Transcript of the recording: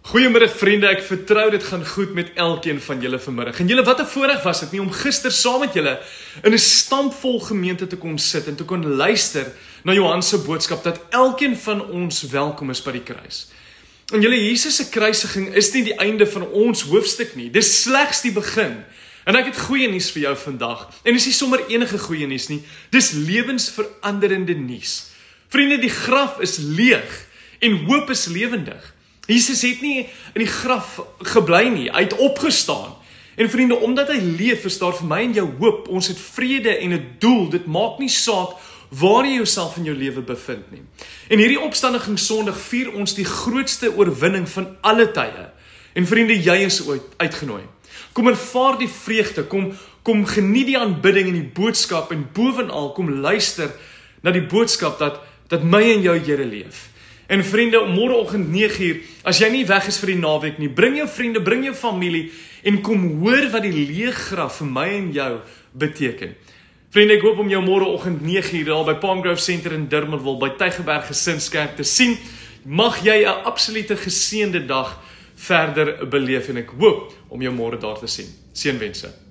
Goeiemiddag vriende, ek vertrou dit gaan goed met elkeen van julle vanmiddag. En julle, wat 'n voorreg was dit nie om gister saam met julle in 'n stampvol gemeente te kon sit en te kon luister na Johannes se boodskap dat elkeen van ons welkom is by die kruis. En julle, Jesus se kruisiging is nie die einde van ons hoofstuk nie. Dis slegs die begin. En ek het goeie nuus vir jou vandag. En dis nie sommer enige goeie nuus nie. Dis lewensveranderende nuus. Vriende, die graf is leeg en hoop is lewendig. Jesus het nie in die graf gebly nie, hy het opgestaan. En vriende, omdat hy leef, is daar vir my en jou hoop. Ons het vrede en 'n doel. Dit maak nie saak waar jy jouself in jou lewe bevind nie. En hierdie opstandiging Sondag vier ons die grootste oorwinning van alle tye. En vriende, jy is uitgenooi. Kom ervaar die vreugde, kom geniet die aanbidding en die boodskap en bovenal kom luister na die boodskap dat my en jou Here leef. En vriende, môreoggend 9:00, as jy nie weg is vir die naweek nie, bring jou vriende, bring jou familie en kom hoor wat die leë graf vir my en jou beteken. Vriende, ek hoop om jou môreoggend 9:00 daar by Palm Grove Center in Durbanville by Tygerberg Gesinskerk te sien. Mag jy 'n absolute geseënde dag verder beleef en ek hoop om jou môre daar te sien. Seënwense.